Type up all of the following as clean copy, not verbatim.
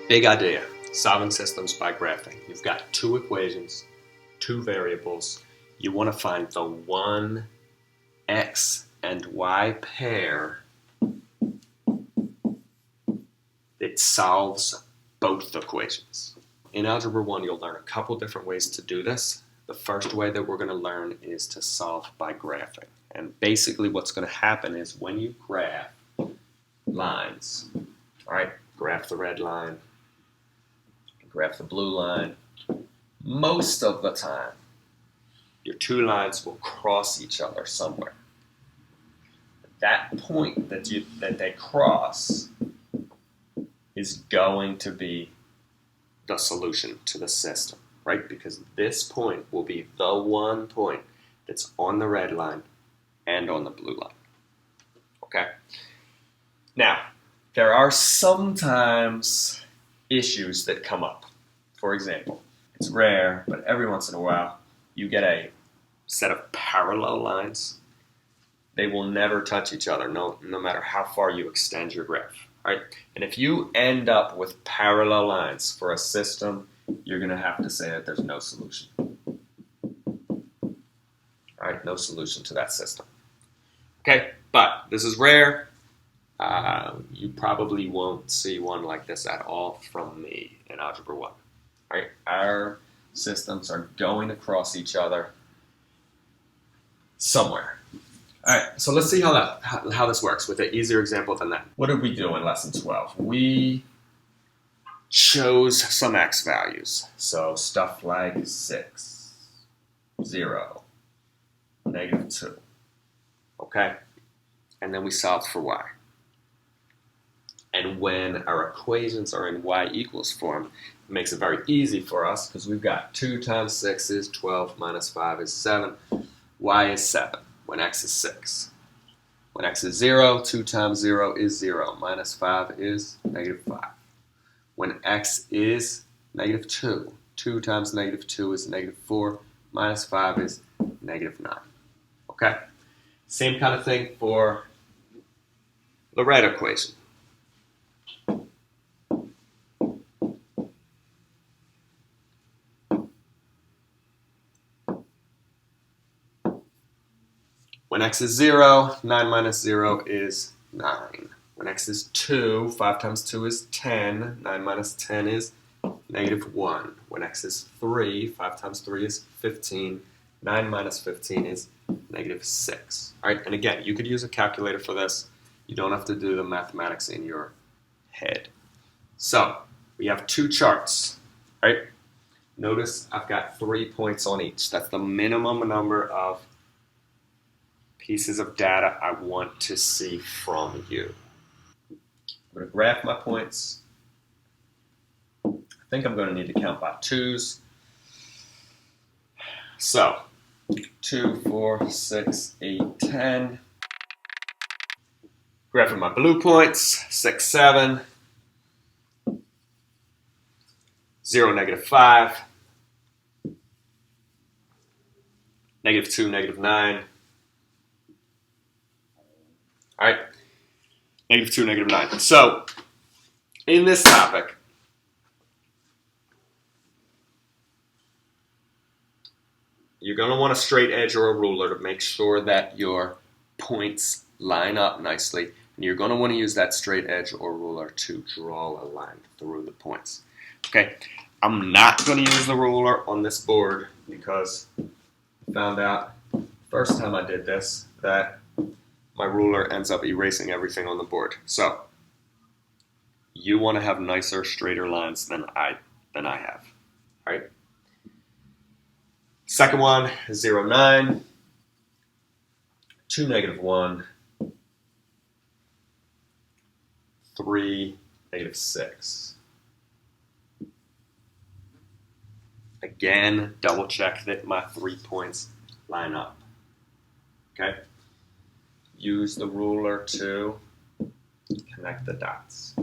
Big idea, solving systems by graphing. You've got two equations, two variables. You want to find the one x and y pair that solves both equations. In Algebra 1, you'll learn a couple different ways to do this. The first way that we're going to learn is to solve by graphing. And basically what's going to happen is when you graph lines, all right, graph the red line, graph the blue line, most of the time your two lines will cross each other somewhere. That point that they cross is going to be the solution to the system, right? Because this point will be the one point that's on the red line and on the blue line, okay? Now, there are sometimes issues that come up. For example, it's rare, but every once in a while, you get a set of parallel lines. They will never touch each other, no matter how far you extend your graph. Right? And if you end up with parallel lines for a system, you're going to have to say that there's no solution. All right, no solution to that system. Okay, but this is rare. You probably won't see one like this at all from me in Algebra 1. All right, our systems are going to cross each other somewhere. All right, so let's see how this works with an easier example than that. What did we do in lesson 12? We chose some x values. So stuff like 6, 0, -2. Okay? And then we solved for y. And when our equations are in y equals form, it makes it very easy for us because we've got 2 times 6 is 12 minus 5 is 7. Y is 7. When x is 6. When x is 0, 2 times 0 is 0. Minus 5 is -5. When x is -2, 2 times -2 is -4. Minus 5 is -9. Okay? Same kind of thing for the red equation. When x is 0, 9 minus 0 is 9. When x is 2, 5 times 2 is 10. 9 minus 10 is -1. When x is 3, 5 times 3 is 15. 9 minus 15 is -6. All right, and again, you could use a calculator for this. You don't have to do the mathematics in your head. So, we have two charts, right? Notice I've got 3 points on each. That's the minimum number of pieces of data I want to see from you. I'm going to graph my points. I think I'm going to need to count by 2s. So, 2, 4, 6, 8, 10. Graphing my blue points, 6, 7. 0, -5. -2, -9. All right, -2, -9. So, in this topic, you're going to want a straight edge or a ruler to make sure that your points line up nicely. And you're going to want to use that straight edge or ruler to draw a line through the points. Okay, I'm not going to use the ruler on this board because I found out first time I did this that my ruler ends up erasing everything on the board. So you want to have nicer, straighter lines than I have. All right. Second one is 0, 9, 2, -1, 3, -6. Again, double check that my 3 points line up. Okay. Use the ruler to connect the dots.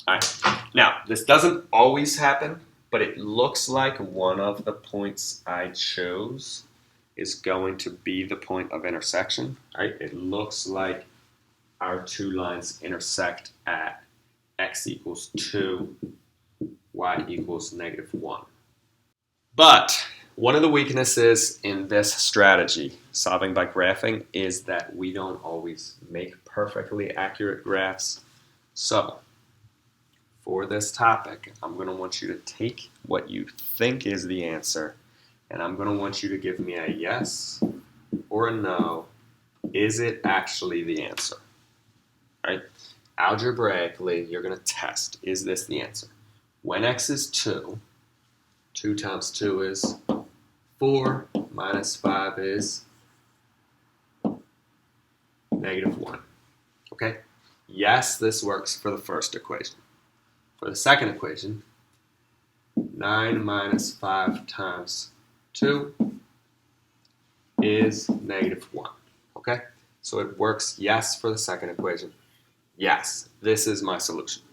All right. Now, this doesn't always happen, but it looks like one of the points I chose is going to be the point of intersection. All right. It looks like our two lines intersect at x equals 2, y equals -1. But one of the weaknesses in this strategy, solving by graphing, is that we don't always make perfectly accurate graphs. So, for this topic, I'm going to want you to take what you think is the answer, and I'm going to want you to give me a yes or a no. Is it actually the answer? Right? Algebraically, you're going to test, is this the answer? When x is 2, 2 times 2 is 4, minus 5 is -1. Okay? Yes, this works for the first equation. For the second equation, 9 minus 5 times 2 is -1. Okay? So it works, yes, for the second equation. Yes, this is my solution.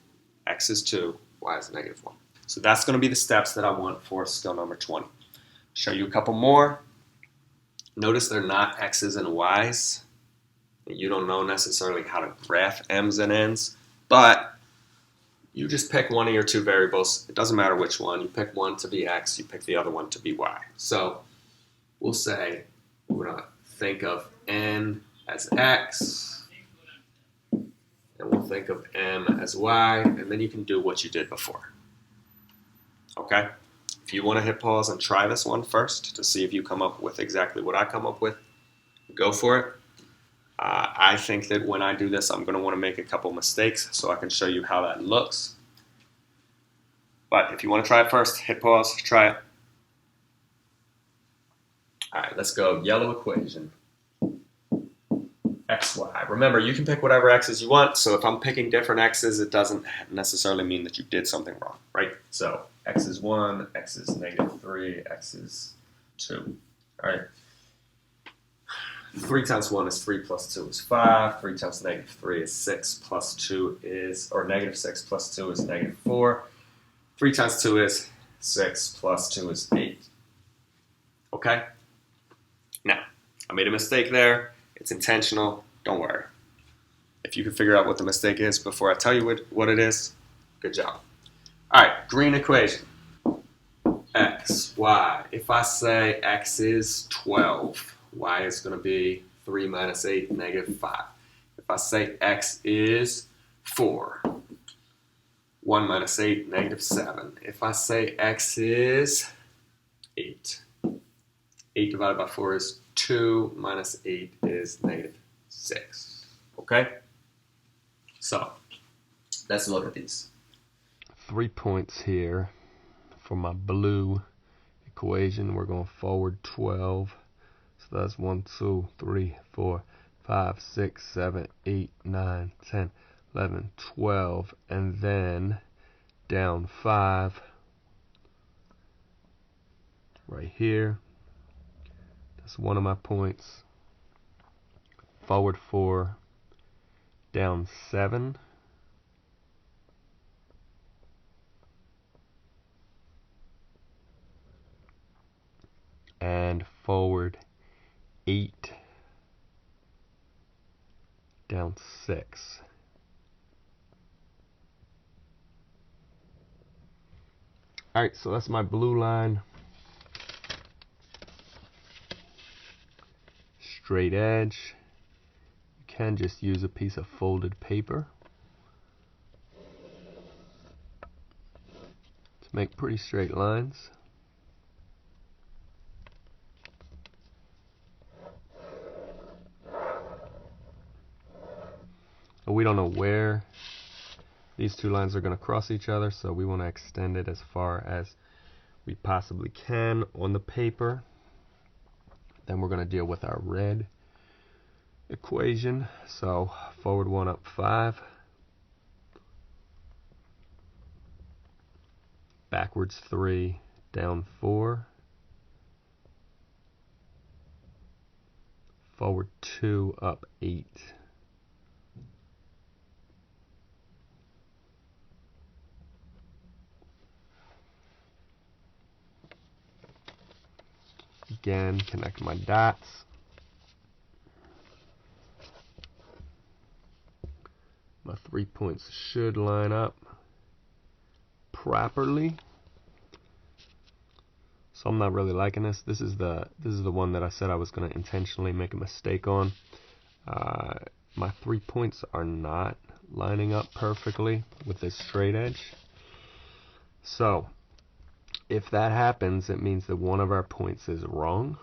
X is 2, y is -1. So that's going to be the steps that I want for skill number 20. Show you a couple more. Notice they're not x's and y's. You don't know necessarily how to graph m's and n's, but you just pick one of your two variables. It doesn't matter which one. You pick one to be x, you pick the other one to be y. So we'll say we're going to think of n as x, and we'll think of m as y, and then you can do what you did before. Okay? If you want to hit pause and try this one first to see if you come up with exactly what I come up with, go for it. I think that when I do this, I'm going to want to make a couple mistakes so I can show you how that looks. But if you want to try it first, hit pause, try it. All right, let's go. Yellow equation. xy. Remember, you can pick whatever x's you want, so if I'm picking different x's, it doesn't necessarily mean that you did something wrong, right? So x is 1, x is -3, x is 2. All right. 3 times 1 is 3 plus 2 is 5. 3 times -3 is 6 plus 2 is, or -6 plus 2 is -4. 3 times 2 is 6 plus 2 is 8. Okay? Now, I made a mistake there. It's intentional. Don't worry. If you can figure out what the mistake is before I tell you what it is, good job. All right, green equation. X, y. If I say x is 12, y is going to be 3 minus 8, -5. If I say x is 4, 1 minus 8, -7. If I say x is 8, 8 divided by 4 is 2, minus 8 is -6. Okay? So, let's look at these. 3 points here for my blue equation. We're going forward 12. So that's 1, 2, 3, 4, 5, 6, 7, 8, 9, 10, 11, 12. And then down 5 right here. That's one of my points. Forward 4, down 7. And forward 8, down 6. Alright, so that's my blue line. Straight edge. You can just use a piece of folded paper to make pretty straight lines. But we don't know where these two lines are going to cross each other, so we want to extend it as far as we possibly can on the paper. Then we're going to deal with our red equation. So forward 1, up 5. Backwards 3, down 4. Forward 2, up 8. Again, connect my dots. 3 points should line up properly. So I'm not really liking this. This is the one that I said I was going to intentionally make a mistake on. My 3 points are not lining up perfectly with this straight edge. So if that happens, it means that one of our points is wrong,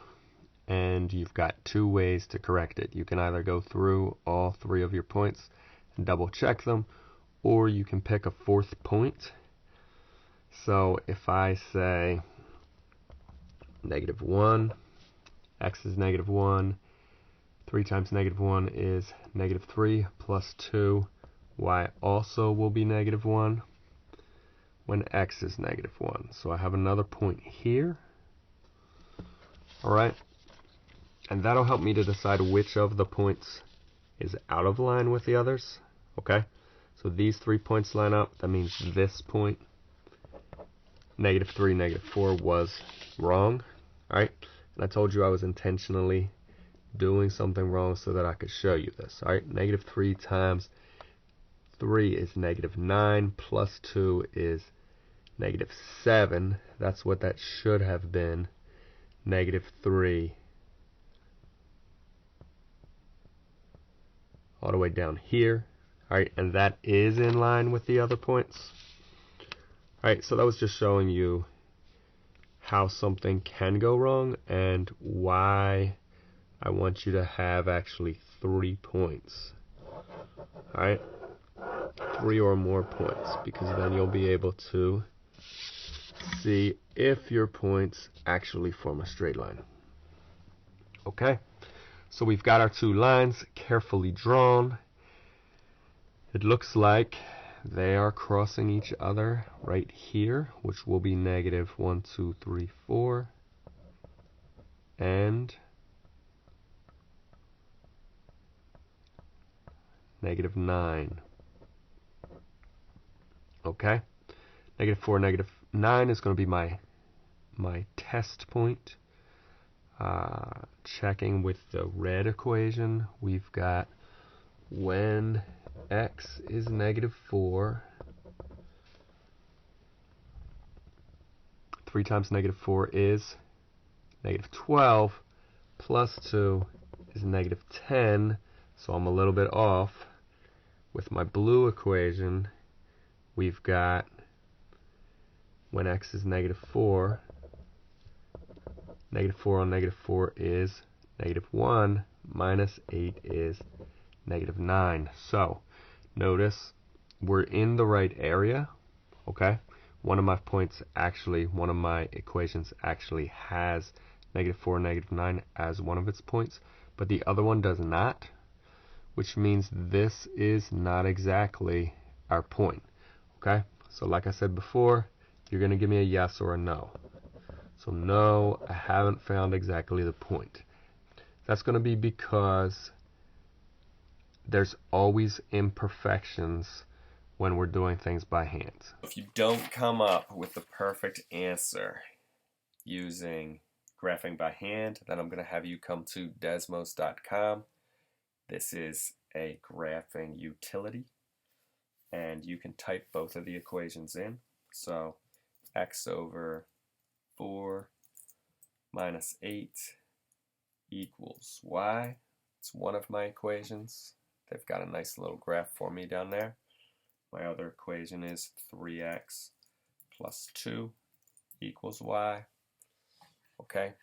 and you've got 2 ways to correct it. You can either go through all 3 of your points and double check them, or you can pick a 4th point. So if I say -1, x is -1, 3 times -1 is -3 plus 2, y also will be -1 when x is -1. So I have another point here. Alright, and that'll help me to decide which of the points is out of line with the others. Okay, so these 3 points line up. That means this point, -3, -4, was wrong. Alright, and I told you I was intentionally doing something wrong so that I could show you this. Alright, -3 times 3 is -9, plus 2 is -7. That's what that should have been. -3 all the way down here. Alright, and that is in line with the other points. Alright, so that was just showing you how something can go wrong and why I want you to have actually 3 points. Alright, 3 or more points, because then you'll be able to see if your points actually form a straight line. Okay, so we've got our 2 lines carefully drawn. It looks like they are crossing each other right here, which will be -1, 2, 3, 4, and -9. Okay, -4, -9 is going to be my test point. Checking with the red equation, we've got when x is -4, 3 times -4 is -12, plus 2 is -10, so I'm a little bit off. With my blue equation, we've got when x is -4, -4 on -4 is -1, minus 8 is -9. So notice we're in the right area. Okay, one of my equations actually has -4, -9 as one of its points, but the other one does not, which means this is not exactly our point. Okay, so like I said before, you're going to give me a yes or a no. So no, I haven't found exactly the point. That's going to be because there's always imperfections when we're doing things by hand. If you don't come up with the perfect answer using graphing by hand, then I'm going to have you come to desmos.com. This is a graphing utility, and you can type both of the equations in. So x over 4 minus 8 equals y. It's one of my equations. They've got a nice little graph for me down there. My other equation is 3x plus 2 equals y. Okay,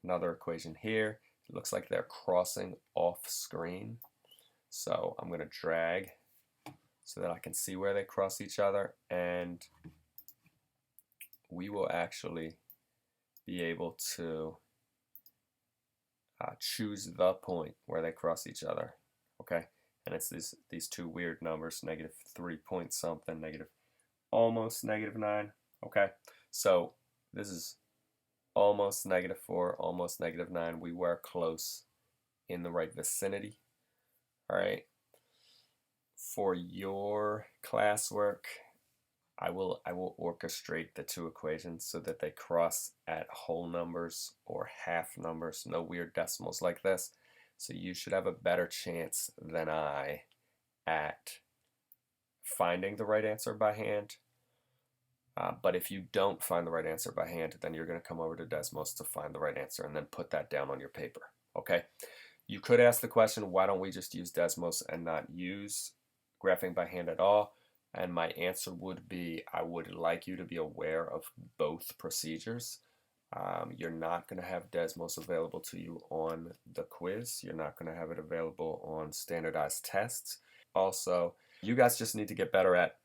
another equation here. It looks like they're crossing off screen. So I'm going to drag so that I can see where they cross each other, and we will actually be able to choose the point where they cross each other. Okay, and it's these 2 weird numbers, -3 point something, almost -9. Okay, so this is almost -4, almost -9. We were close, in the right vicinity. All right, for your classwork, I will orchestrate the 2 equations so that they cross at whole numbers or half numbers, no weird decimals like this. So you should have a better chance than I at finding the right answer by hand. But if you don't find the right answer by hand, then you're going to come over to Desmos to find the right answer and then put that down on your paper. Okay? You could ask the question, why don't we just use Desmos and not use graphing by hand at all? And my answer would be, I would like you to be aware of both procedures. You're not going to have Desmos available to you on the quiz. You're not going to have it available on standardized tests. Also, you guys just need to get better at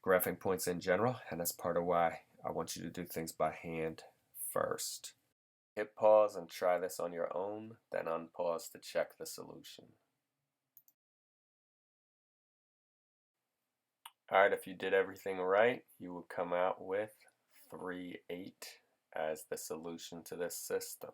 graphing points in general, and that's part of why I want you to do things by hand first. Hit pause and try this on your own, then unpause to check the solution. Alright, if you did everything right, you would come out with 3, 8 as the solution to this system.